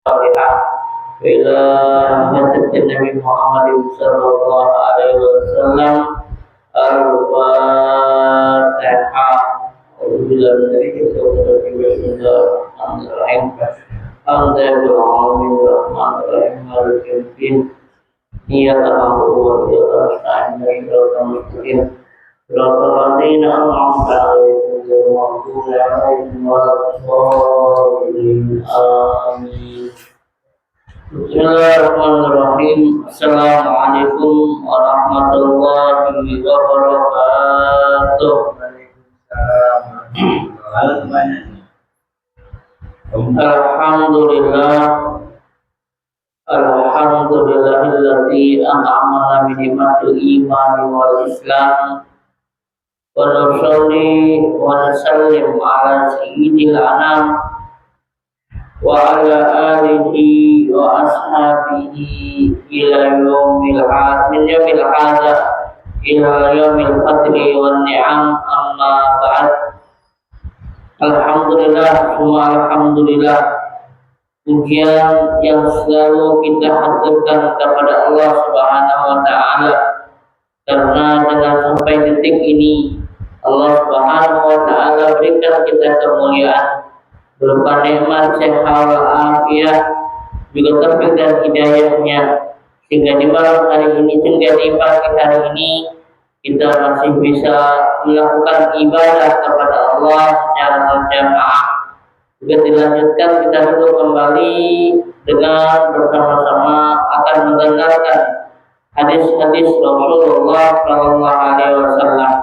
الصالحة إلى هدف النبي محمد صلى الله عليه وسلم. الفاتحة. أعوذ بالله من الشيطان الرجيم. بسم الله الرحمن الرحيم. الحمد لله الرحمن الرحيم مالك يوم الدين. إياك نعبد وإياك نستعين اهدنا المستقيم صراط الذين أنعمت عليهم غير المغضوب عليهم ولا الضالين آمين. Bismillahirrahmanirrahim. Assalamualaikum warahmatullahi wabarakatuh. Alhamdulillah. Alhamdulillahilladzi an'amana bi ni'matil iman wal islam. Wa nusalli wa nusallim ala sayyidil anam wa ala alihi wa ashabihi ila yaumil hadza ila yaumil qadri wan ni'am, amma ba'd. Alhamdulillah, semua alhamdulillah, pujian yang selalu kita haturkan kepada Allah Subhanahu wa taala, karena dengan sampai detik ini Allah Subhanahu wa taala berikan kita kemuliaan berupa nikmat sehat walafiat, juga taufik dan hidayahnya, sehingga di malam hari ini, sehingga di pagi hari ini kita masih bisa melakukan ibadah kepada Allah secara berjamaah. Juga dilanjutkan, kita dulu kembali dengan bersama-sama akan mendengarkan hadis-hadis Rasulullah Shallallahu Alaihi Wasallam.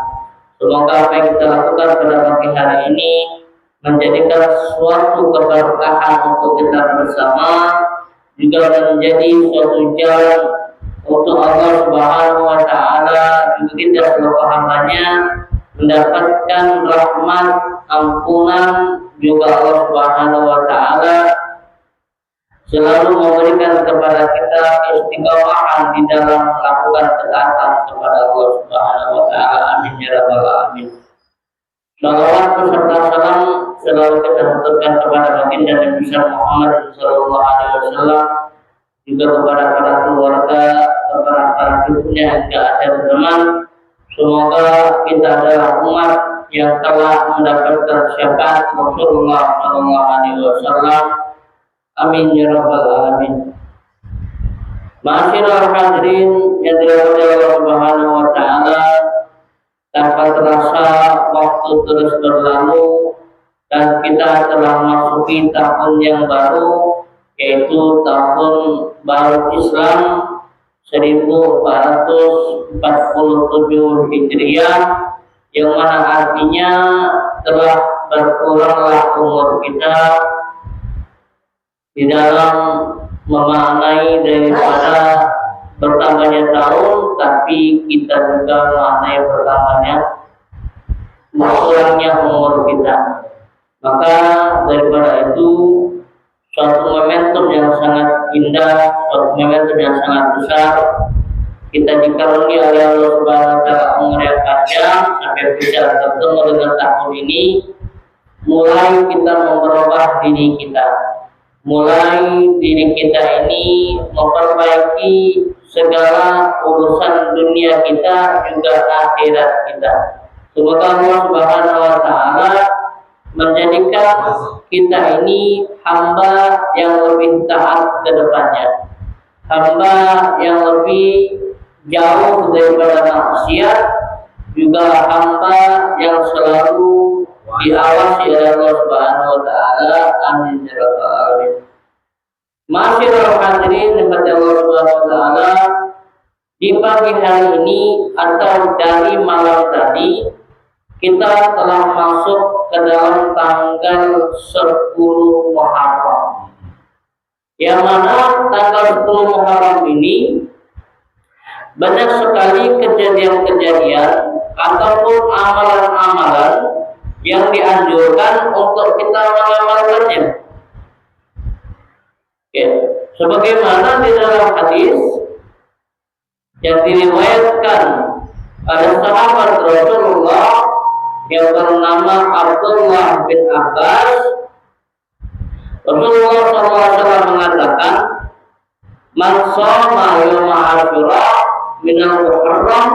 Semoga apa yang kita lakukan pada pagi hari ini menjadikan suatu keberkahan untuk kita bersama, juga menjadi suatu jalan untuk Allah Subhanahu wa taala, juga kita seluruh hambanya mendapatkan rahmat, ampunan, juga Allah Subhanahu wa taala selalu memberikan kepada kita istiqomahan di dalam melakukan ketaatan kepada Allah Subhanahu wa taala. Amin ya rabbal alamin. Salawat beserta salam selalu kita haturkan kepada baginda Nabi Muhammad sallallahu alaihi wasallam, juga kepada para keluarga, kepada para cucunya hingga akhir zaman. Semoga kita adalah umat yang telah mendapatkan syafaat Rasulullah sallallahu alaihi wasallam. Amin ya rabbal alamin. Ma'asyiral hadirin yang dirahmati Allah Subhanahu wa taala, tanpa terasa waktu terus berlalu dan kita telah memasuki tahun yang baru, yaitu tahun baru Islam 1447 Hijriah, yang mana artinya telah berkuranglah umur kita di dalam memaknai daripada bertambahnya tahun, tapi kita juga memaknai berkurangnya umur kita. Maka daripada itu, suatu momentum yang sangat indah, suatu momentum yang sangat besar, kita dikaruniai oleh Allah Subhanahu wa taala umur yang panjang sampai bisa bertemu dengan tahun ini. Mulai kita memperubah diri kita, mulai diri kita ini memperbaiki segala urusan dunia kita, juga akhirat kita. Semoga Allah Subhanahu wa taala menjadikan kita ini hamba yang lebih taat ke depannya, hamba yang lebih jauh daripada maksiat, juga hamba yang selalu diawasi oleh Allah Subhanahu wa taala. Amin ya rabbal alamin. Ma'asyiral hadirin kepada Allah Subhanahu wa taala, di pagi hari ini atau dari malam tadi kita telah masuk ke dalam tanggal 10 Muharram, yang mana tanggal 10 Muharram ini banyak sekali kejadian-kejadian ataupun amalan-amalan yang dianjurkan untuk kita mengamalkannya. Ya, sebagaimana di dalam hadis yang diriwayatkan oleh sahabat Rasulullah yang bernama Abdullah bin Abbas, Rasulullah SAW mengatakan Man shoma yawma Asyura minal Muharram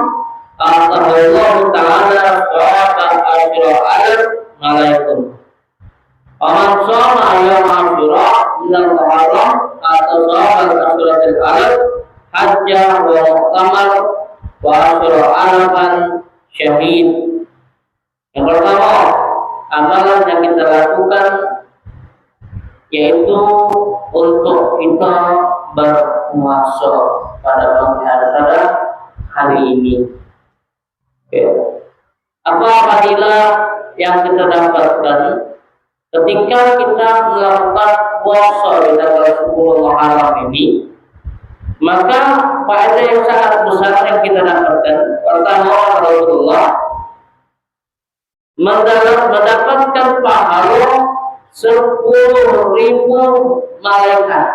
atahullahu ta'ala shawabal Asyura alif malaikum. Man shoma yawma Asyura minal Muharram atau shawabal Asyura alif hajjah wa mu'tamar wa Asyura alafan syahid. Yang pertama, amalan yang kita lakukan yaitu untuk kita berpuasa pada hari ini. Apa fadilah yang kita dapatkan ketika kita melakukan puasa di tanggal 10 Muharram ini? Maka faedah yang sangat besar yang kita dapatkan, pertama, Rasulullah mendapatkan pahala 10.000 malaikat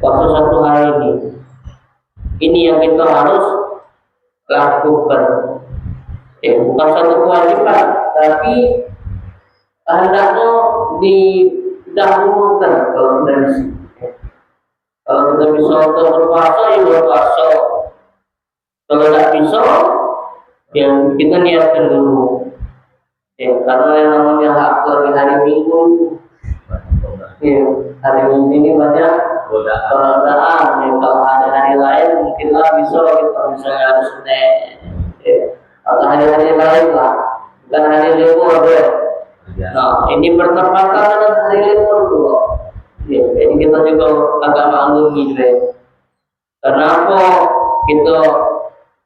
waktu satu hari ini. Ini yang kita harus lakukan. Bukan satu kewajiban, tapi hendaknya didahulukan kalau dari sini. Kalau kita bisa untuk berpuasa, ya berpuasa. Kalau tidak bisa, ya kita niatkan dulu. Karena yang namanya hak lagi hari Minggu, hari Minggu ini banyak godaan. Kalau ada hari lain mungkinlah bisa kita misalnya hari Senin, atau hari-hari lain lah, bukan hari libur deh. Nah, ini bertepatan dengan hari libur dulu. Jadi kita juga agak maklumi deh. Kenapa kita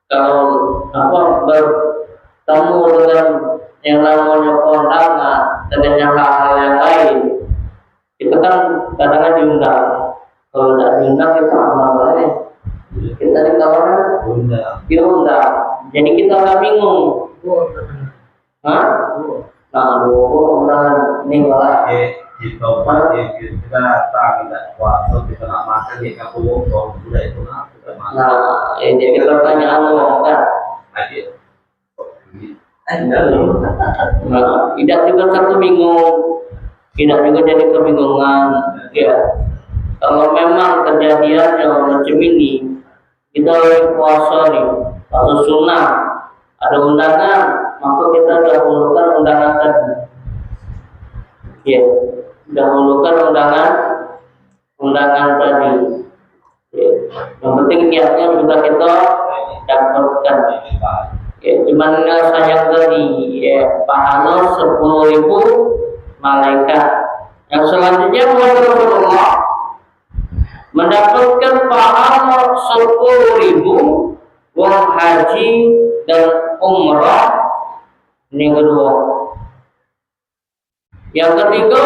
kalau bertemu dengan yang namanya kondangan dan yang hal-hal yang lain, kita kan kadang-kadang diundang. Kalau tidak diundang kita amal lain. Kita di kamar diundang. Jadi kita nggak bingung. Hah? Nah, undangan ini malah. Kita datang tidak puasa kita nak makan di kampung sudah itu nak kita makan. Nah, jadi pertanyaan lo kan? Nah, tidak juga satu bingung, tidak juga jadi kebingungan. Ya, kalau memang kejadiannya macam ini, kita lagi puasa nih, puasa sunnah, ada undangan, maka kita dahulukan undangan tadi. Ya, dahulukan undangan tadi. Ya, yang penting niatnya sudah kita dapatkan. Ya, cuman sayang tadi, ya, pahala 10.000 malaikat. Yang selanjutnya Rasulullah mendapatkan pahala 10.000 wong haji dan umrah. Ini kedua. Yang ketiga,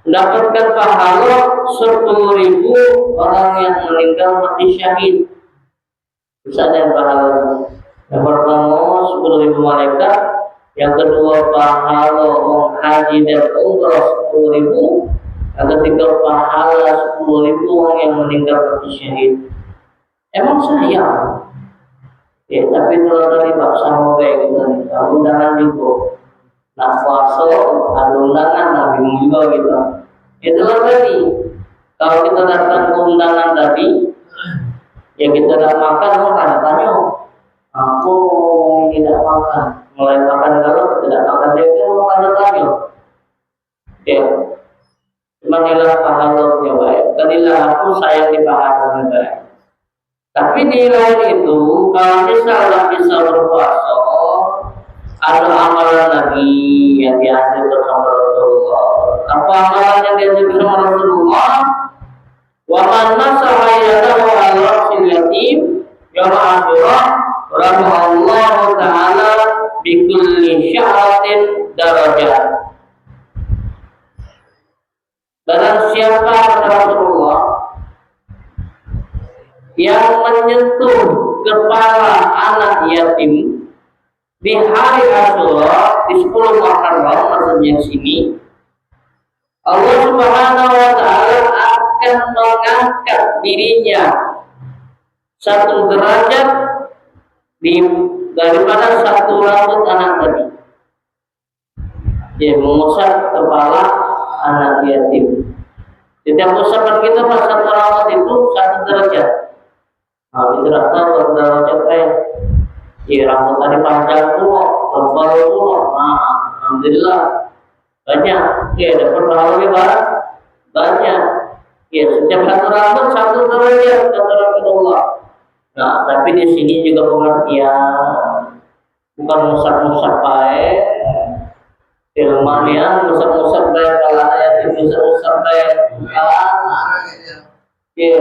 mendapatkan pahala 10.000 orang yang meninggal mati syahid. Bisa ada pahala. Yang pertama 10.000 malaikat, yang kedua pahala orang haji dan umrah 10.000, yang ketiga pahala 10.000 orang yang meninggal mati syahid. Emang sayang. Ya, tapi kalau tadi Pak sama kayak gitu, undangan juga. Nah, puasa ada undangan, Nabi juga gitu. Itulah tadi. Kalau kita datang ke undangan tadi, ya kita tidak makan, tanya. Aku tidak makan, mulai makan kalau tidak makan dia makan tanya. Ya, manilah pahalanya baik. Tadilah aku sayang di pahalanya baik. Tapi di lain itu, kalau misalnya bisa berpuasa, ada amalan lagi yang diajarkan sama Rasulullah. Apa amalan yang diajarkan sama Rasulullah? Wa man nasaha yadahu ala ra'sil yatim yawma Asyura rahimahullahu ta'ala bi kulli sya'ratin darajat. Barang siapa kata Rasulullah yang menyentuh kepala anak yatim di hari Asyura di 10 Muharram, maksudnya sini Allah Subhanahu wa ta'ala akan mengangkat dirinya satu derajat daripada satu rambut anak tadi. Dia mengusap kepala anak yatim. Setiap usapan kita pas satu rambut itu satu derajat. Nah, tidak tahu derajat saya. Ya, rambut tadi panjang pula, tebal pula. Nah, alhamdulillah banyak. Ya, dapat pahala lebih banyak. Ya, setiap satu rambut satu derajat kata Rasulullah. Nah, tapi di sini juga pengertian, bukan musak-musak baik. Ilmunya musak-musak baik kalau ayat itu musak-musak baik. Ya,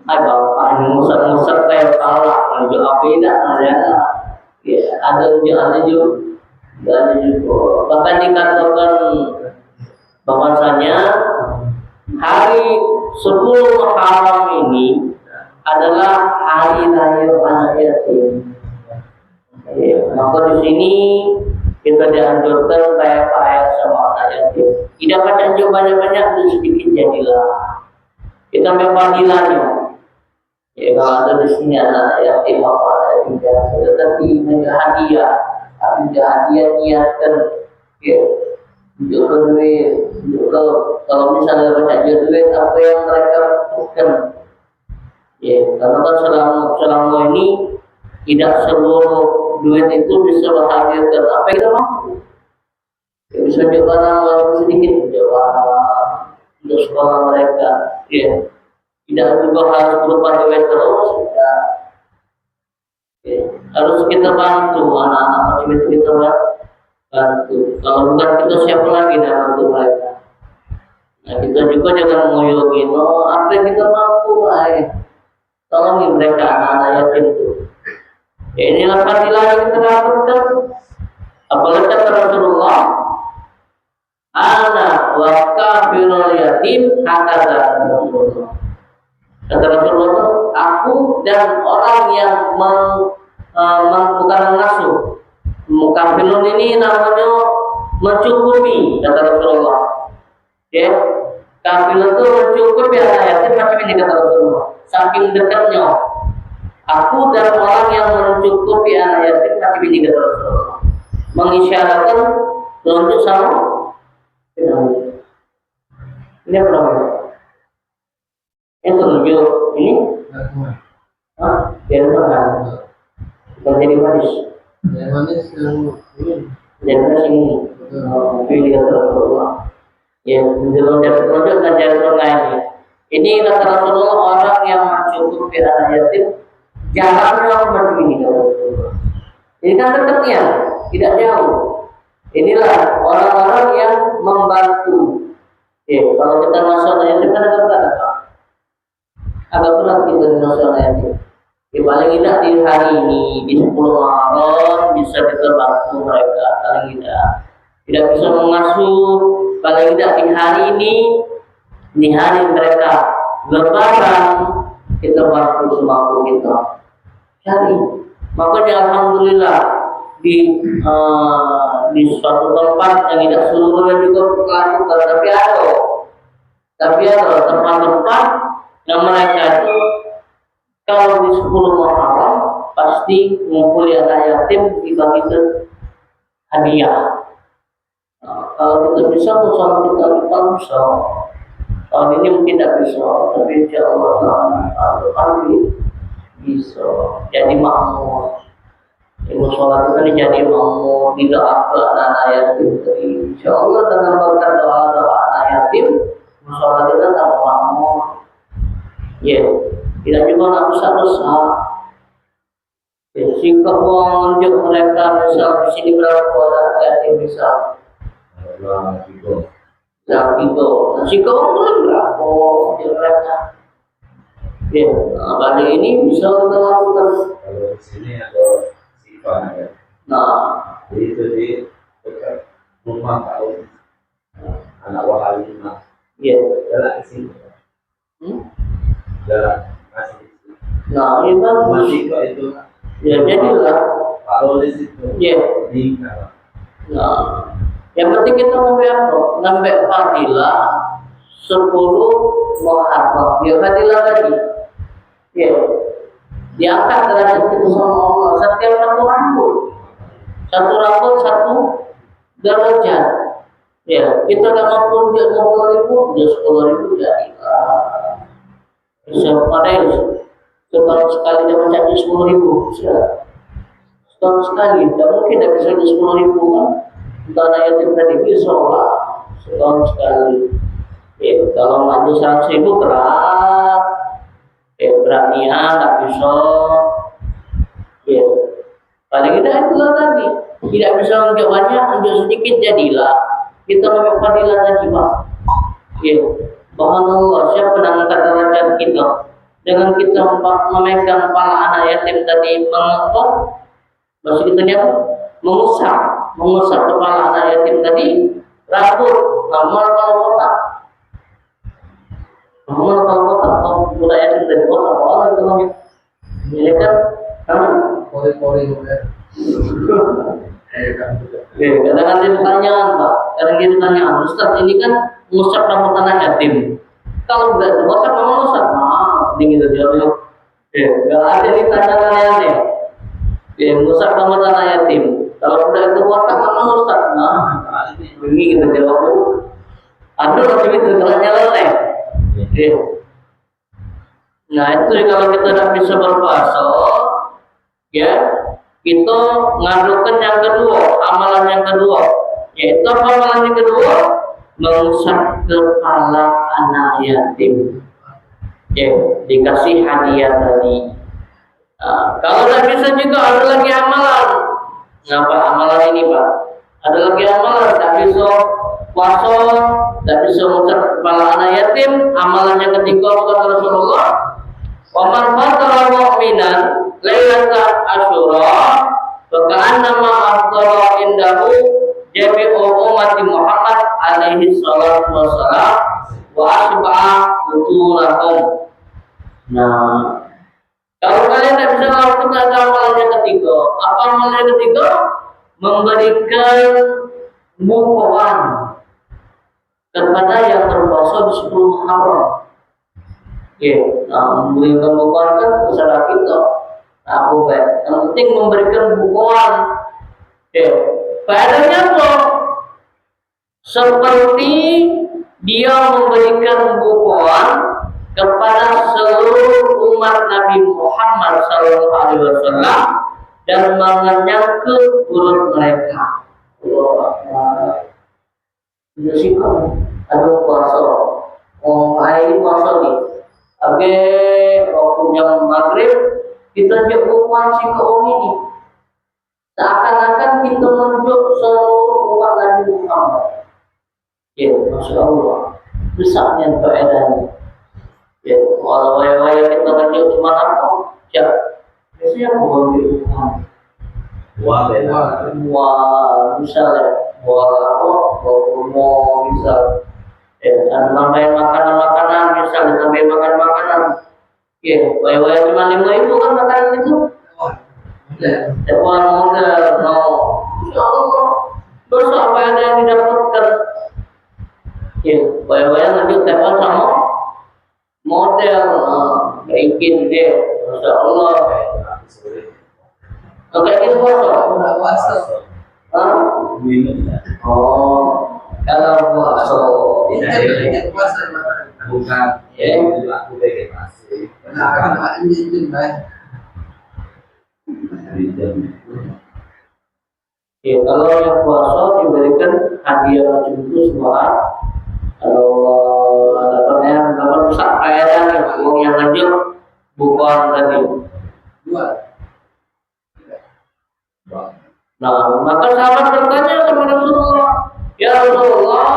ay bapak ini musak-musak baik kalah. Kalau apa tidak ada. Ya, ada juga. Bahkan dikatakan bahwasanya hari 10 Muharram ini adalah hari raya anak yatim. Ya, maka di sini kita dianjurkan bayar sama anak yatim. Tidak baca juga banyak-banyak, sedikit jadilah. Kita memanggilannya. Ya, kalau ada di sini anak yatim apa ada tidak, tetapi hadiah, niatkan. Ya, juga duit, juga kalau misalnya baca duit apa yang mereka butuhkan. Ya, karena kan selama ini tidak seluruh duit itu bisa menghadirkan apa yang kita mampu. Ya, bisa juga walaupun sedikit juga untuk sekolah mereka. Ya, tidak juga harus berupa duit terus. Ya, harus kita bantu anak-anak macam itu kita bantu. Kalau bukan kita siapa lagi yang bantu mereka? Nah, kita juga jangan ngoyokin, apa yang kita mampu, tolongi mereka anak-anak yatim itu. Ya, inilah fadilah yang kita lakukan. Apalagi kata Rasulullah, ana wa kafirul yatim hakadha. Kata Rasulullah, aku dan orang yang bukan mengasuh. Mukafirun ini namanya mencukupi, kata Rasulullah. Ya, kafirun itu mencukupi anak yatim macam ini kata Rasulullah. Saking dekatnya, aku dan orang yang mencukupi anak yatim macam ini kata Rasulullah. Mengisyaratkan tunjuk sama ini apa namanya? Yang tunjuk ini? Biar mana? Bukan jadi manis. Yang manis yang ini. Jadi manis ini. Pilih kata Rasulullah. Ya, menjelang tunjuk dan jadi ini. Ini kata Rasulullah, orang yang mencukupi anak yatim jaraknya macam ini kata Rasulullah. Ini kan dekatnya, tidak jauh. Inilah orang-orang yang membantu. Ya, kalau kita nasional yatim kan agak berat, agak berat kita di nasional yatim. Ya, paling tidak di hari ini di 10 Muharram bisa kita bantu mereka. Paling tidak bisa mengasuh. Paling tidak di hari ini, di hari mereka Lebaran, kita bantu semampu kita. Cari. Makanya alhamdulillah di suatu tempat yang tidak seluruhnya juga melakukan, tapi ada tempat-tempat yang mereka itu kalau di 10 Muharram pasti ngumpul anak yatim dibagi hadiah. Nah, kalau kita bisa, bersama kita bisa. Tahun ini mungkin tidak bisa, tapi insya Allah bisa jadi makmur. Ibu sholat itu kan jadi makmur, tidak apa anak yatim. Insya Allah dengan berkat doa-doa anak yatim, sholat itu tambah makmur. Ya, tidak juga nak besar-besar. Ya, sehingga uang menunjuk mereka misal di sini berapa orang yatim misal. Nah, itu. Nah, sehingga uang berapa untuk mereka. Ya, nah, kali ini bisa kita lakukan. Kalau di sini ada sifat ya. Nah, itu di dekat rumah tahun anak wahalimah. iya. Jalan di sini. Jalan masih di sini. Nah, ini kan masih kok itu. Ya, jadilah. Kalau di situ. Iya. Di Nah, yang penting kita ngambil fadilah 10 Muharram. Ya, fadilah tadi. Ya, diangkat derajat kita sama Allah. Setiap satu rambut satu derajat. Ya, kita nggak mampu dia 20.000, dia 10.000 jadi. Bisa ada yang setahun sekali dapat janji 10.000, setahun sekali, tidak mungkin tidak bisa di 10.000 kan? Dana yatim tadi bisa lah setahun sekali. Ya, kalau maju 100.000 berat, beranian tak bisa. Ya, paling tidak itulah tadi. Tidak bisa untuk banyak, untuk sedikit jadilah. Kita memang fadilah tadi pak. Ya, subhanallah, siapa yang mengangkat derajat kita dengan kita memegang kepala anak yatim tadi, mengapa? Maksud kita apa? Mengusap kepala anak yatim tadi, rambut, amal kalau kotak, kalau budak yatim tadi kotak, orang itu namanya, ini kan, Pori-pori kadang-kadang dia pertanyaan pak, kadang dia pertanyaan, Ustaz ini kan mengusap rambut anak yatim, kalau budak itu kotak mau mengusap, ini gitu jawabnya, nggak ada nih tanya-tanya. Ya, mengusap rambut anak yatim. Kalau udah itu kotak sama Ustaz, ini kita jawab. Aduh, tapi itu ternyata leleh. Nah, itu kalau kita tidak bisa berpuasa, ya, kita ngadukan yang kedua, amalan yang kedua. Yaitu apa amalan yang kedua? Mengusap kepala anak yatim. Ya, dikasih hadiah tadi. Kalau tidak bisa juga ada lagi amalan. Ngapa amalan ini pak? Ada lagi amalan, tak bisa puasa, tak bisa mengucap kepala anak yatim. Amalan yang ketiga kata Rasulullah, wa man fatara mu'minan lailatal asyura faka'annama aftara indahu jami'u ummati Muhammad alaihi salatu wassalam wa asba'a butunahum. Nah, kalau kalian tidak bisa melakukan amalan yang ketiga, apa amalan yang ketiga? Memberikan bukuan kepada yang berpuasa di 10 Muharram. Ya, memberikan bukuan kan usaha kita. Aku baik. Yang penting memberikan bukuan. Ya, faedahnya apa? Seperti dia memberikan bukuan kepada seluruh umat Nabi Muhammad SAW dan mengenyang ke perut mereka. Jadi kan ada puasa, hari puasa nih. Oke, waktu jam maghrib kita bukuan si kaum ini. Seakan-akan kita menunjuk seluruh umat Nabi Muhammad. Ya, masya Allah, besarnya faedahnya. Ya, kalau waya-waya kita kerja cuma apa? Ya, biasanya mau ambil uang. Wah, misalnya, mau misal, nambahin makanan-makanan, misalnya nambahin makanan-makanan. Ya, waya-waya cuma 5.000 kan makanan itu. Ya, uang modal, mau, insya Allah, dosa apa yang didapatkan? Ya, waya-waya lanjut telepon sama model bikin deh, masya Allah. Oke, kita puasa. Oh, kalau puasa. Bukan, ya, aku vegetasi. Ya, kalau yang puasa diberikan hadiah macam itu semua. Kalau dapatnya dapat besar faedahnya, uang yang lanjut bukan tadi. Nah, maka sahabat bertanya kepada Rasulullah, ya Rasulullah,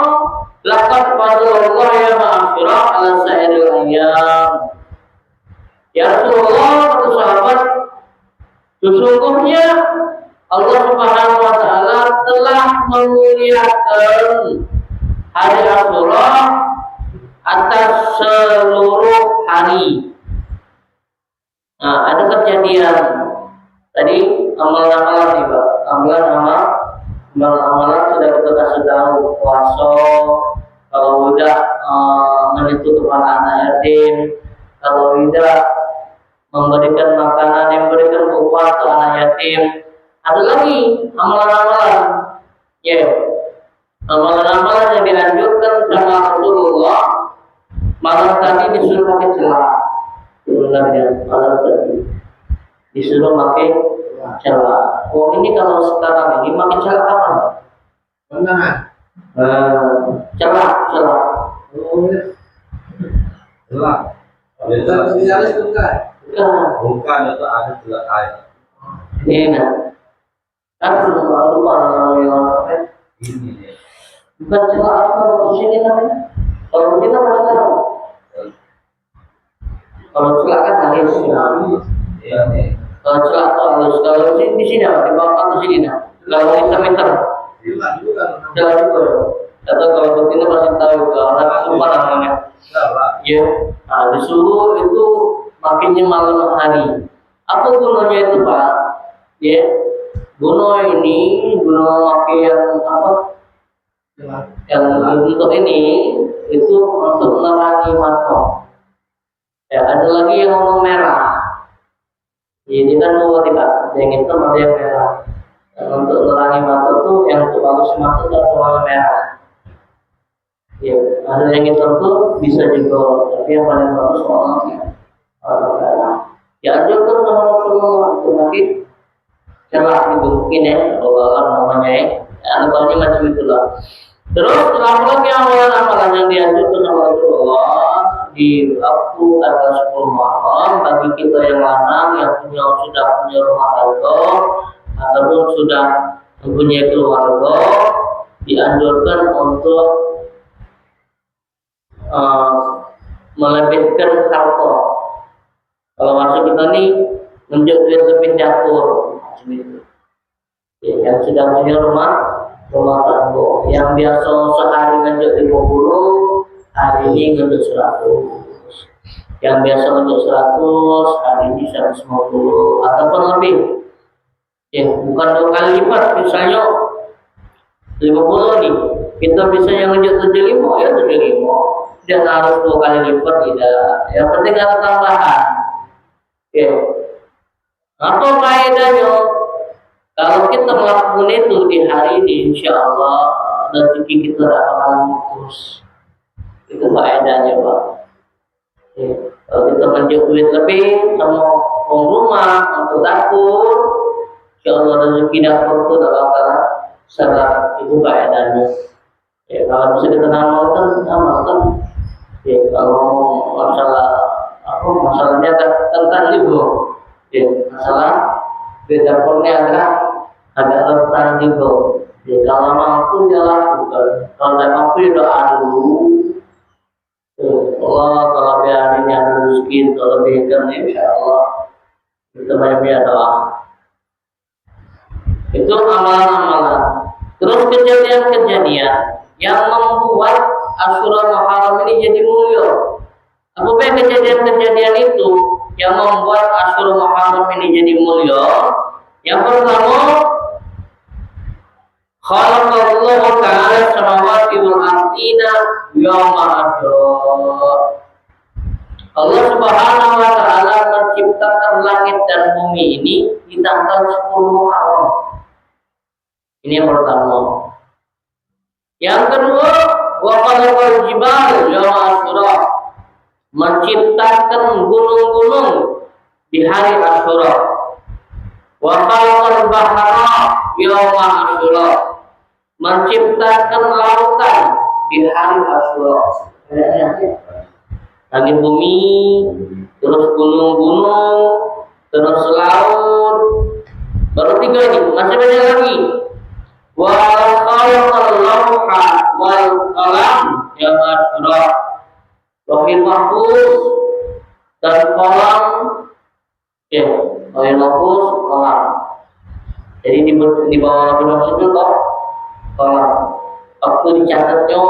laqad fadallallah ya ma'asyirah ala sa'iril ayyam. Ya Rasulullah, kata sahabat, sesungguhnya Allah Subhanahu wa taala telah memuliakan hari Asyura atas seluruh hari. Nah, ada kejadian tadi amalan-amalan nih Pak. Amalan-amalan sudah kita kasih tahu, puasa, kalau udah menyentuh kepala anak yatim, kalau tidak memberikan makanan, yang memberikan bukuan ke anak yatim. Ada lagi amalan-amalan, ya, amalan-amalan yang dianjurkan sama Rasulullah. Malam tadi disuruh pakai celak, sebenarnya kalau tadi disuruh pakai celak. Oh ini kalau sekarang ini makin celak apa? Menangan. Celak. Oh, ya. Jelas. Bukan spesialis bukan. Bukan itu ada jelas air. Iya. Kan lupa namanya. Ini dia. Bukan celak apa kalau sini namanya? Kalau kita pasti tahu. Kalau celak kan halus. Iya nih. Kalau celak itu halus. Kalau di sini apa? Di bawah atau sini nah? Kalau meter. Bukan. Celak juga. Atau kalau betina pasti tahu. Kalau lupa namanya. Jelas. Ya. Nah, disuruh itu makinnya malam hari. Apa gunanya itu Pak? Ya. Guna pakai yang apa? Yang untuk ini itu untuk menerangi mata. Ya, ada lagi yang warna merah. Jadi kan mau tidak yang hitam ada yang merah. Dan untuk menerangi mata itu yang untuk bagus mata itu ada warna merah. Ya, ada yang hitam itu bisa juga, tapi yang paling bagus warna merah. Ya ada kan sama itu lagi celah itu mungkin ya, Allah namanya ya. Antaranya macam itulah. Terus lagi amalan yang dianjurkan sama Rasulullah di waktu tanggal 10 malam bagi kita yang lanang yang sudah punya rumah tangga ataupun sudah mempunyai keluarga dianjurkan untuk melebihkan harta. Kalau maksud kita nih menjadi lebih dapur macam itu. Ya, yang sudah punya rumah tangga yang biasa sehari nganjuk 50 hari ini nganjuk 100, yang biasa nganjuk 100 hari ini 150 ataupun lebih ya, bukan 2 kali lipat. Misalnya 50 nih kita bisa yang nganjuk 75 ya 75, dan harus 2 kali lipat tidak, yang penting ada tambahan ya. Apa faedahnya? Kalau kita melakukan itu di hari ini, insya Allah rezeki kita tidak akan putus. Itu faedahnya Pak. Ya. Kalau kita menjual duit lebih sama rumah untuk dapur, insya Allah rezeki dapur itu tidak akan serap. Itu faedahnya. Ya, kalau bisa kita amalkan. Ya, kalau masalahnya tentang itu. Ya, masalah di dapurnya agak rentan juga. Ya, kalau mampu dia lakukan, kalau tidak mampu ya doa dulu. Allah kalau biarin yang rezeki kalau lebihkan insya Allah kita banyak doa. Itu amalan-amalan. Terus kejadian-kejadian yang membuat Asyura Muharram ini jadi mulia. Apa kejadian-kejadian itu yang membuat Asyura Muharram ini jadi mulia? Yang pertama, khalaqallahu ta'ala samawati wal ardina yauma Asyura. Allah Subhanahu wa taala menciptakan langit dan bumi ini di tanggal 10 Muharram. Ini yang pertama. Yang kedua, wa khalaqal jibal yauma Asyura. Menciptakan gunung-gunung di hari Asyura. Wa khalaqal bahra yauma Asyura. Menciptakan lautan di hari Asyura. Langit bumi, terus gunung-gunung, terus laut. Baru 3 ini, masih banyak lagi. Wa khalaqal lawha wal qalam yauma Asyura. Lauhul mahfuz dan kolam, ya, lauhul mahfuz, kolam. Jadi di bawah lauhul mahfuz itu kolam. Waktu dicatatnya,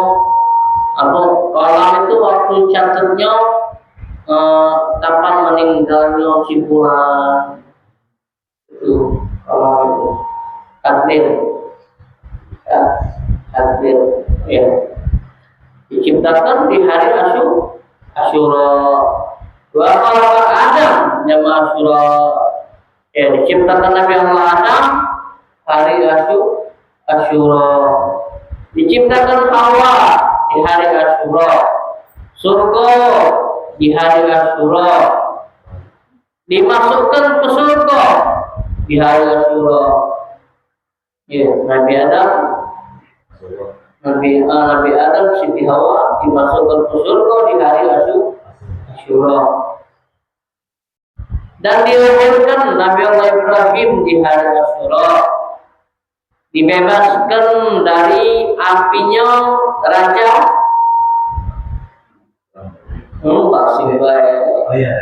kolam itu waktu catatnya kapan meninggalnya si bulan itu kolam itu takdir, ya, takdir, ya. Diciptakan di hari Asyura. Wa khalaqa Adam yauma Asyura. Ya, diciptakan Nabi Allah Adam hari Asyura. Diciptakan Hawa di hari Asyura. Surga di hari Asyura. dimasukkan ke surga di hari Asyura. Ya, Nabi Adam, Nabi Adam, Siti Hawa dimasukkan ke surga di hari Asyura. Dan dilahirkan Nabi Allah Ibrahim di hari Asyura, dibebaskan dari apinya raja Oh iya,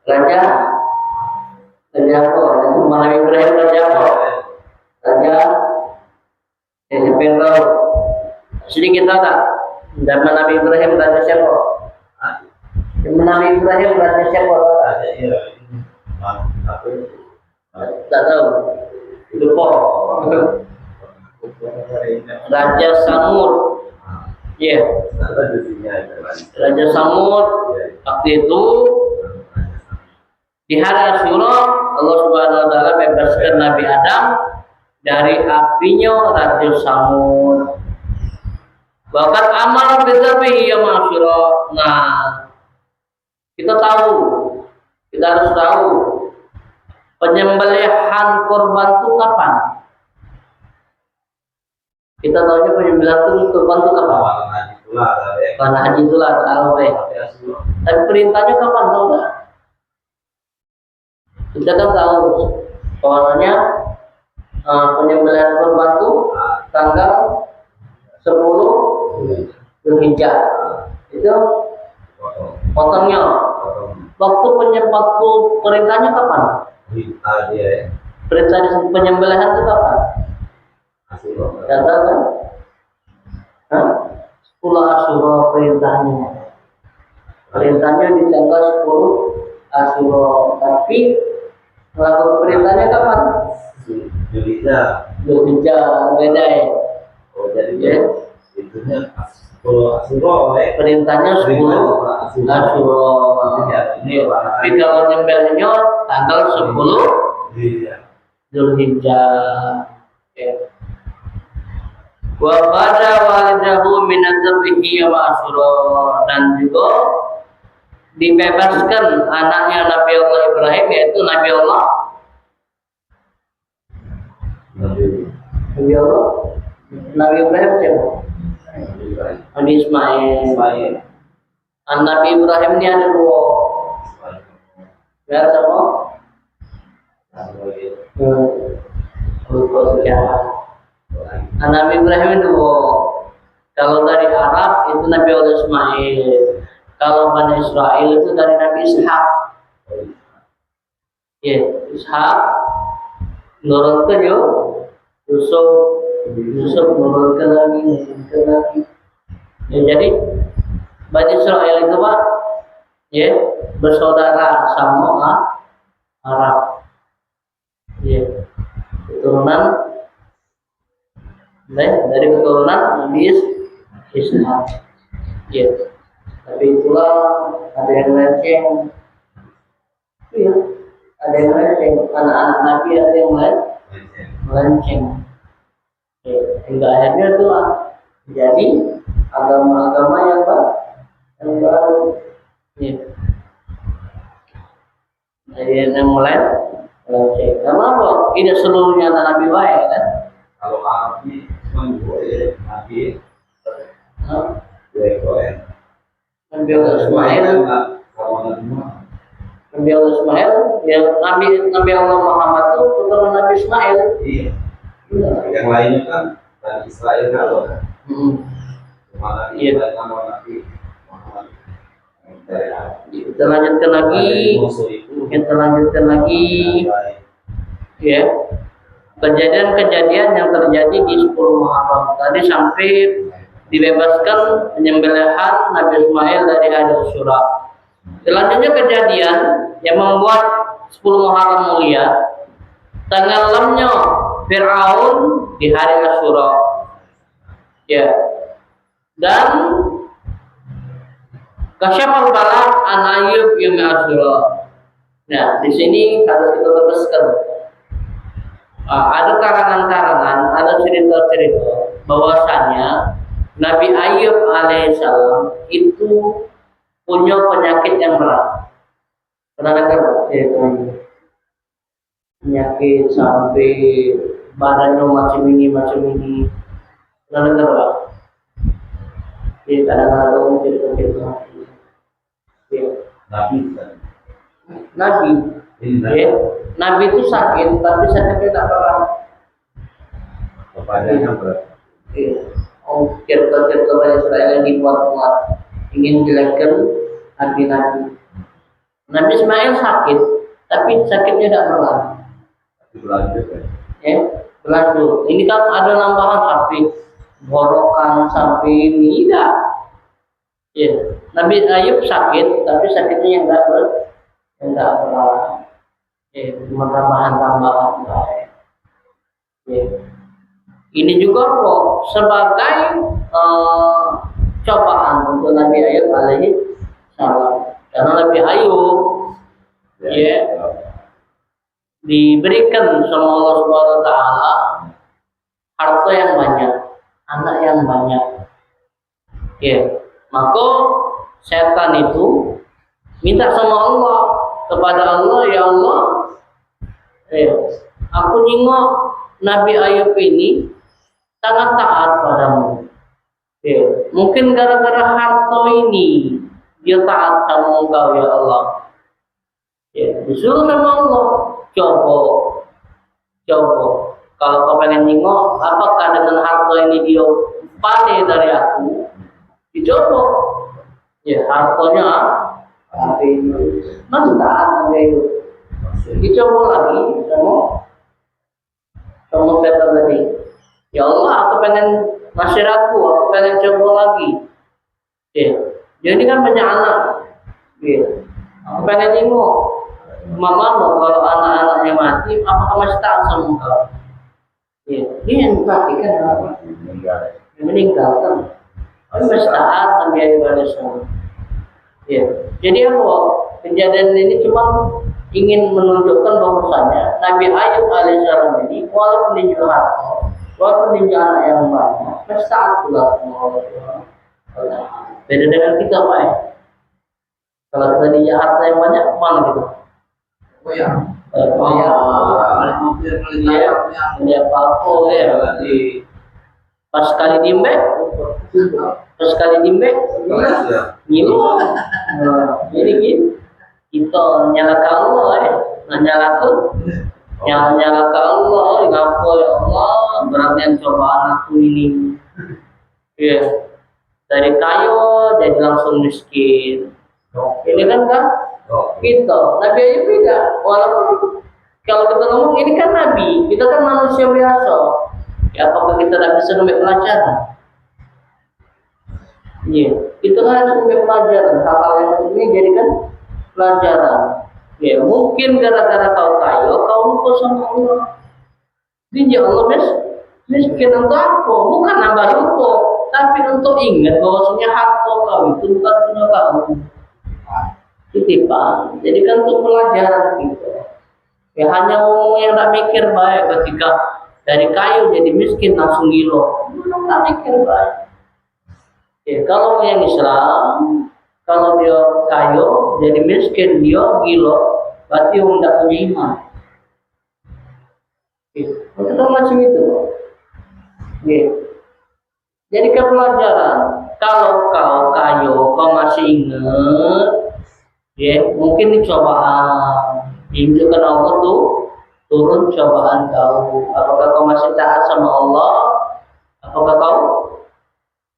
raja apa? Nabi Ibrahim raja apa? Raja siapa yang tahu? Sedikit tahu tak? Zaman Nabi Ibrahim raja siapa? Zaman Nabi Ibrahim raja siapa? ada iya. Aku Tak tahu. Lupa. Raja Samud. Ya, ada di sini ada Raja Samud waktu itu di hari Asyura Allah Subhanahu wa taala bebaskan Nabi Adam dari apinya Raja Samud. Bahkan amal bizabihi ya Asyura. Nah, kita harus tahu penyembelihan korban itu kapan? Kita tahunya penyembelihan korban itu kapan? Karena haji itulah tahu deh. Tapi perintahnya kapan tahu nggak? Kita kan tahu soalnya penyembelihan korban itu tanggal 10 Zulhijjah. Itu potongnya. Waktu perintahnya kapan? Perintah penyembelihan itu kapan? Tidak tahu kan? 10 Asyura perintahnya. Perintahnya di tanggal 10 Asyura. Tapi melakukan perintahnya kapan? Zulhijjah beda ya. Oh jadi Ya. itunya 10 Asyura Perintahnya 10 Asyura. Tapi kalau nyembelihnya tanggal 10 Zulhijjah. Wa pada walidahu min adzbihi wa Asyura, dan juga dibebaskan anaknya Nabi Allah Ibrahim, yaitu Nabi Allah Nabi Ibrahim siapa? Nabi Ismail. Nabi Ibrahim ini ada dua. Biar sama? Nabi Ibrahim itu kalau dari Arab itu Nabi Allah Ismail, kalau Bani Israel itu dari Nabi Ishak. Ya, Ishak menurunkan Yusuf menurunkan lagi. Ya, jadi Bani Israel itu Pak, ya bersaudara sama Arab. Ya, keturunan dari keturunan Nabi Ishak. Ya, tapi itulah ada yang melenceng. Iya, ada yang melenceng. Anak-anak Nabi ada yang melenceng. Ya, hingga akhirnya itulah jadi agama-agama yang baru. Ya. Jadi yang melenceng. Kenapa? Tidak seluruhnya anak Nabi baik kan? Kalau Arab ini cuma dua ya, Nabi, Nabi Allah Ismail, Nabi Allah Ismail, ya Nabi Allah Muhammad itu keturunan Nabi Ismail. Iya. Yang lainnya kan dari Israel kalau cuma Nabi nama Nabi Muhammad. Kita lanjutkan lagi, ya. Kejadian-kejadian yang terjadi di 10 Muharram tadi sampai dibebaskan penyembelihan Nabi Ismail dari hari Asyura. Selanjutnya kejadian yang membuat 10 Muharram mulia, tenggelamnya Fir'aun di hari Asyura. Ya. Dan kasyafal balak an Ayyub yaum Asyura. Nah, di sini harus kita teruskan. Ada karangan-karangan, ada cerita-cerita bahwasanya Nabi Ayyub alaihissalam itu punya penyakit yang berat. Pernah dengar cerita penyakit sampai badannya macam ini. Pernah dengar Pak? Jadi kadang-kadang cerita-cerita. Ya. Nabi kan. Nabi, ya. Nabi itu sakit, tapi sakitnya tidak pernah. Kepadanya berarti. Ya. Oh, cerita-cerita Bani Israel yang dibuat-buat ingin jelekkan Nabi. Nabi Ismail sakit, tapi sakitnya tidak pernah. Berlanjut kan. Ya, berlanjut. Ini kan ada nambahan sampai borokan sampai ini tidak. Ya, Nabi Ayub sakit, tapi sakitnya yang tidak pernah. Ya, cuma tambahan-tambahan. Ya. Ini juga kok sebagai cobaan untuk Nabi Ayub alaihi salam. Karena Nabi Ayub ya diberikan sama Allah Subhanahu wa taala harta yang banyak, anak yang banyak. Ya, maka setan itu minta sama Allah, kepada Allah, ya Allah, aku nengok Nabi Ayub ini sangat taat padamu. Ya, mungkin gara-gara harta ini dia taat sama Engkau ya Allah. Ya, disuruh sama Allah, coba. Kalau kau pengen nengok, apakah dengan harta ini dia pandai dari aku? Dicoba. Ya, hartanya tapi masih taat Nabi Ayub. Dicoba lagi sama setan tadi. Ya Allah, aku pengen masyarakat, aku pengen coba lagi. Ya, jadi kan banyak anak. Ya, aku pengen nengok mama kalau anak-anaknya mati, apakah masih taat sama engkau? Ya, dia yang perhatikan apa? Meninggal kan? Tapi masih taat Nabi Ayub alaihissalam. Ya, jadi apa? Kejadian ini cuma ingin menunjukkan bahwasanya Nabi Ayub alaihissalam ini walaupun dia juga harta, walaupun dia anak yang banyak, masih taat pula sama Allah. Beda dengan kita Pak ya. Kalau kita dia harta yang banyak, mana gitu? Oh ya. Dia apa ya? Pas sekali dimbe, ngilu. Jadi gitu. Kita nyalakan Allah nyalakan Allah, ngapa ya Allah, beratnya cobaan aku ini. Ya, dari kayu jadi langsung miskin. Ini kan kita, Nabi Ayub tidak. Walaupun kalau kita ngomong ini kan Nabi, kita kan manusia biasa. Ya, apakah kita tidak bisa ngambil pelajaran? Iya, kita kan harus ngambil pelajaran. Hal-hal yang ini jadikan pelajaran. Ya, mungkin gara-gara kau kaya, kau lupa sama Allah. Jadi Allah miskin untuk apa? Bukan nambah lupa, tapi untuk ingat bahwasanya harta kau itu bukan punya kau. Titipan. Jadi kan untuk pelajaran kita. Ya hanya ngomong yang tak mikir baik ketika dari kayu jadi miskin langsung gilo. Tak mikir baik. Ya, kalau yang Islam, kalau dia kayu jadi miskin dia gilo, berarti orang tidak punya iman. Kita macam itu. Ya. Jadi ke pelajaran. Kalau kau kayu, kau masih ingat, ya mungkin ini cobaan. Diinjilkan Allah tuh turun cobaan kau. Apakah kau masih taat sama Allah? Apakah kau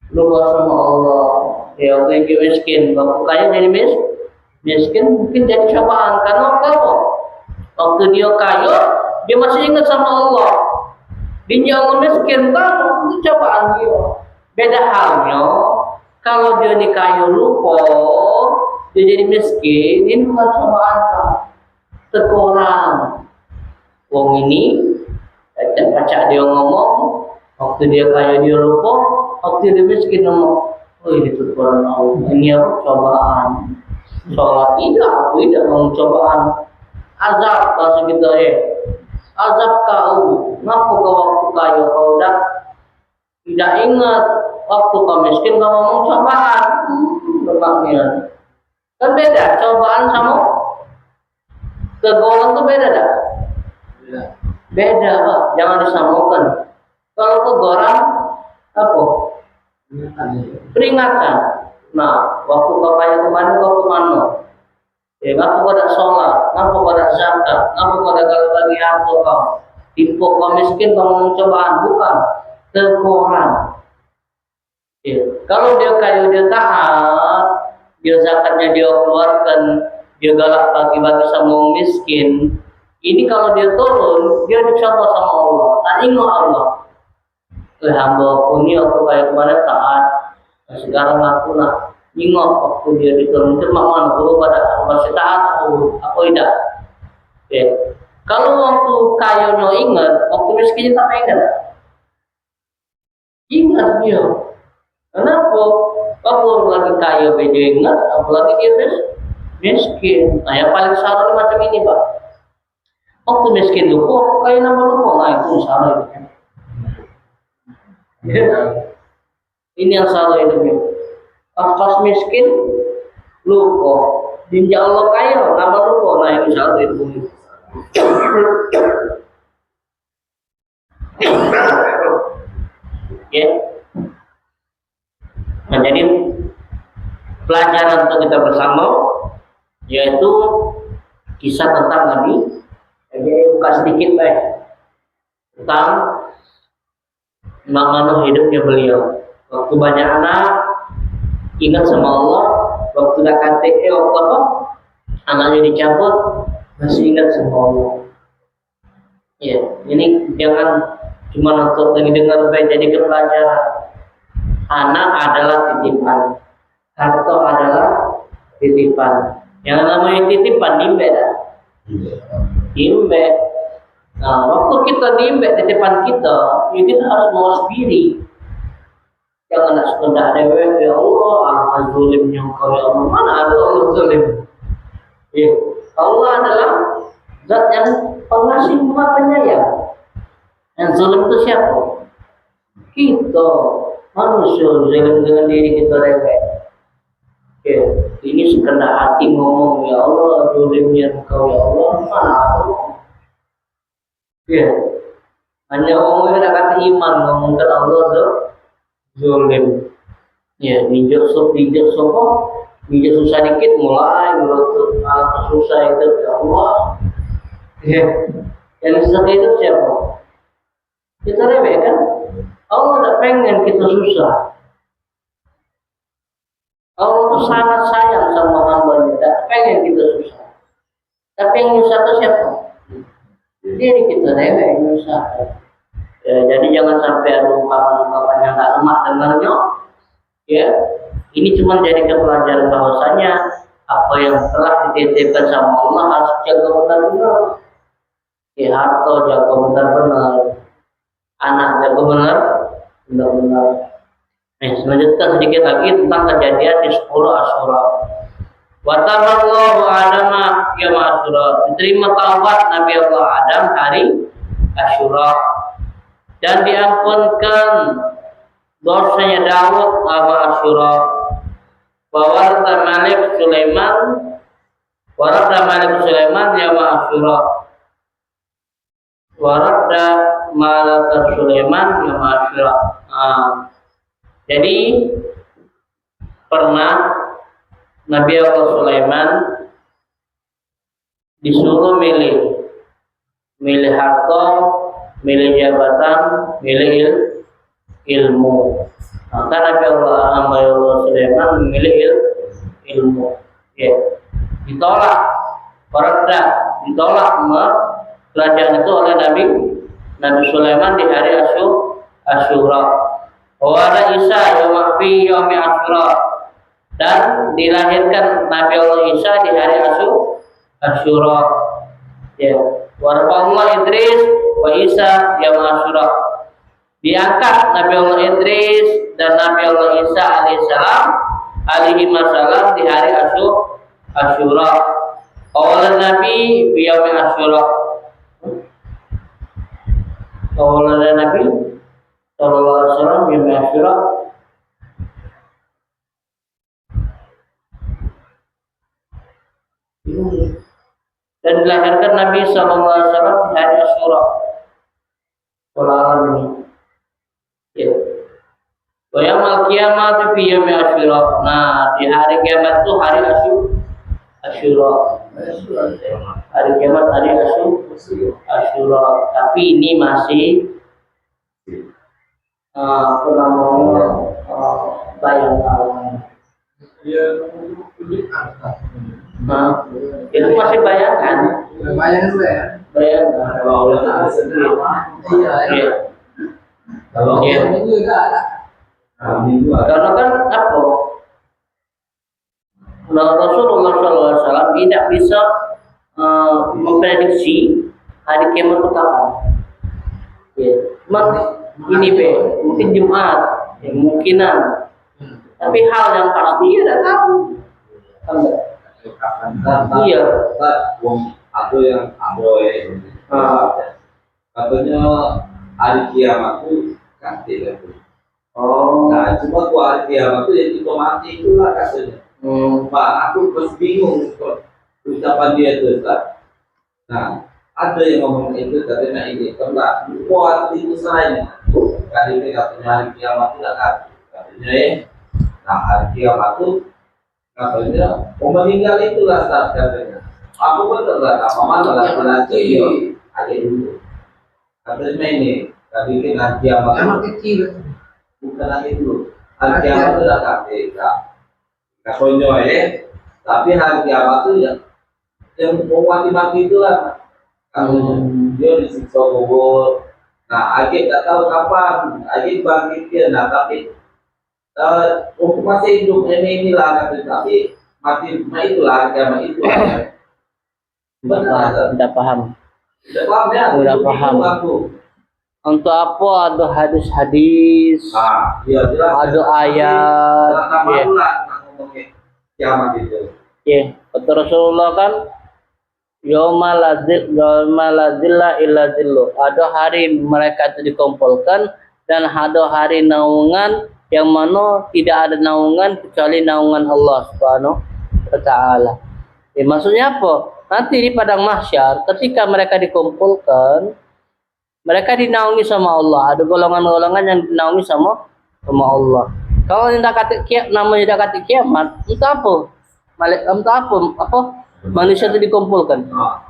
lupa sama Allah? Ya, waktu itu miskin, bapak kaya jadi miskin mungkin jadi cobaan. Karena apa? Waktu dia kaya, dia masih ingat sama Allah. Dia Allah miskin, kan itu cobaan dia. Beda halnya, kalau dia kaya lupa, dia jadi miskin, ini bukan cobaan kau. Terkurang. Wong ini, baca dia ngomong, waktu dia kaya dia lupa, waktu dia miskin ngomong, oh ini terkurang Allah. Ini apa cobaan? Sholat tidak mau cobaan. Azab bahasa kita azab kau. Ngapa kau waktu kaya kau tidak ingat waktu kau miskin kau ngomong cobaan. Bermakna kan beda cobaan Kegoran tuh beda dah. Beda. Beda, Pak. Jangan disamakan. Kalau kegoran apa? Ingatan ya. Peringatan. Nah, waktu bapaknya kemana kau kemana? Ya, ngapu kau tak sholat, ngapu kau tak zakat, ngapu kau tak kalau bagi harta kau, tipu kau miskin kau cobaan, bukan teguran. Ya. Kalau dia kayu dia taat, dia zakatnya dia keluarkan, dia galak bagi-bagi sama orang miskin. Ini kalau dia turun, dia dicontoh sama Allah. Tak ingat Allah. Hamba aku ni aku kayak kemarin taat. Sekarang aku nak ingat waktu dia diturunkan mana aku pada masih taat aku tidak. Okay. Kalau waktu kayunya ingat, waktu miskinnya tak ingat. Ingat dia. Kenapa? Waktu lagi kaya dia ingat, apalagi dia miskin. Nah yang paling salah macam ini Pak. Waktu miskin lupa, waktu kaya nama lupa. Nah itu salah itu. Ya. Ini yang salah hidupnya. Pas miskin lupa, dinja Allah kaya, nama lupa. Nah ini salah hidupnya. Ya. Nah jadi pelajaran untuk kita bersama yaitu kisah tentang Nabi. Jadi buka sedikit baik tentang makna hidupnya beliau. Waktu banyak anak ingat sama Allah, waktu dah KTE waktu apa anaknya dicabut masih ingat sama Allah. Ya, ini jangan cuma untuk dengar baik jadi pelajaran. Anak adalah titipan, harta adalah titipan. Yang namanya titipan nimbe dah. Nimbe. Nah, waktu kita nimbe titipan kita, ya kita harus mawas diri. Jangan nak sekedar dewe, ya Allah, alangkah zulimnya engkau ya Allah. Mana ada Allah zulim? Ya, Allah adalah zat yang pengasih maha penyayang. Yang zulim itu siapa? Kita manusia zulim dengan diri kita dewe. Ya, ini sekedar hati ngomong ya Allah, zulimnya engkau ya Allah. Mana ada? Ya, hanya orang yang kata iman ngomongkan Allah zulim. Ya, dijak susah dikit mulai menuntut susah itu ya Allah. Ya, yang susah itu siapa? Kita remeh kan? Allah tak pengen kita susah. Allah itu sangat sayang sama hambanya, tak pengen kita susah. Tapi yang susah itu siapa? Diri kita remeh yang susah. Ya, jadi jangan sampai ada ungkapan-ungkapan yang tak lemah dengarnya. Ya, ini cuma jadi pelajaran bahwasanya apa yang telah dititipkan sama Allah harus jaga benar-benar. Ya, harta jaga benar-benar, anak jaga benar-benar. Selanjutnya sedikit lagi tentang kejadian di 10 Asyura. Wa taballahu Adama ya Asyura. Diterima taubat Nabi Allah Adam hari Asyura dan diampunkan dosanya Daud sama Asyura. Wawarta Malik Sulaiman ya Asyura. Waradda Malik Sulaiman ya Asyura. Jadi pernah Nabi Allah Sulaiman disuruh milih harta, milih jabatan, milih ilmu. Maka Nabi Allah Sulaiman memilih ilmu. Ya. Ditolak, ditolak pelajaran itu oleh Nabi Sulaiman di hari Asyura. Wala Isa fi yaumi Asyura, dan dilahirkan Nabi Allah Isa di hari Asyura. Ya. Warfa'ullah Idris wa Isa yaum Asyura. Diangkat Nabi Allah Idris dan Nabi Allah Isa alaihi masalam di hari Asyura. Awal Nabi fi yaumi Asyura. Awal Nabi sallallahu alaihi wasallam di Asyura. dan dilahirkan Nabi SAW di hari Asyura. Alam ini. Ya. Wa yaumul qiyamati fi yaumi Asyura. Nah, di hari kiamat itu hari Asyura. Hari kiamat hari Asyura. Tapi ini masih apa namanya bayangan. Nah, itu masih bayangan. Bayangan dulu ya. Bayangan. Kalau Allah ada sendiri. Iya. Kalau Iya. Ini juga ada. kami itu ada. Karena kan apa? Rasulullah SAW tidak bisa memprediksi hari kiamat itu kapan. Ya, cuma ini mungkin Jumat, ya, kemungkinan. Tapi hal yang pasti ya tidak tahu. Iya. Aku yang Android. Katanya hari kiamat itu kan tidak. Oh. Nah, cuma kalau hari kiamat itu yang kita mati itulah katanya. Pak, aku terus bingung kok ucapan dia itu, Ustaz. Nah, ada yang ngomong itu katanya ini, karena kuat itu selain kali ini katanya hari kiamat itu tidak katanya ya. Nah, hari kiamat itu katanya meninggal itulah Ustaz katanya. Aku betul lah, apa mana laki-laki ada dulu. Katanya ini, tadi ini hari kiamat Emang kecil. bukan lagi dulu. Hari kiamat itu tidak kata. Kasonyo ya, tapi hari kiamat itu yang mau mati-mati itulah katanya dia disiksa kubur. Nah, Agit tak tahu kapan Agit bangkit dia. Nah, tapi untuk masih hidup inilah katanya, tapi mati itulah kiamat itu. Benar, Tidak paham. tidak paham ya? Udah Itu paham. aku. Untuk apa ada hadis-hadis, Ah, iya jelas. ada ayat. Nama Ya. lah ngomongin kiamat itu. Ya, kata Rasulullah kan yauma lazilla illa zillu. Ada hari mereka itu dikumpulkan dan ada hari naungan yang mana tidak ada naungan kecuali naungan Allah Subhanahu wa taala. Ya, maksudnya apa? Nanti di padang mahsyar ketika mereka dikumpulkan, mereka dinaungi sama Allah. Ada golongan-golongan yang dinaungi sama Allah. Kalau tidak kata namanya tidak kata kiamat, itu apa? Entah apa manusia itu dikumpulkan. Ah,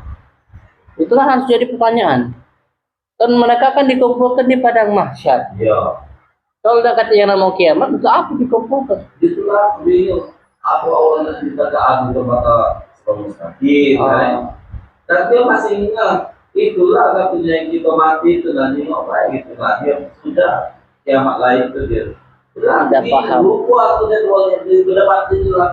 Itulah harus jadi pertanyaan. Kan mereka kan dikumpulkan di padang mahsyar. iya. Kalau tidak kata yang nama kiamat, itu apa dikumpulkan? Itulah bingung. Apa awalnya kita ke adu mata mustaqim, kan? Dan dia masih ingat itulah katanya yang kita mati itu nanti ngapain gitu lah. Dia sudah kiamat lain itu dia. Tidak paham. Lupa aku dia doang yang sudah mati itulah.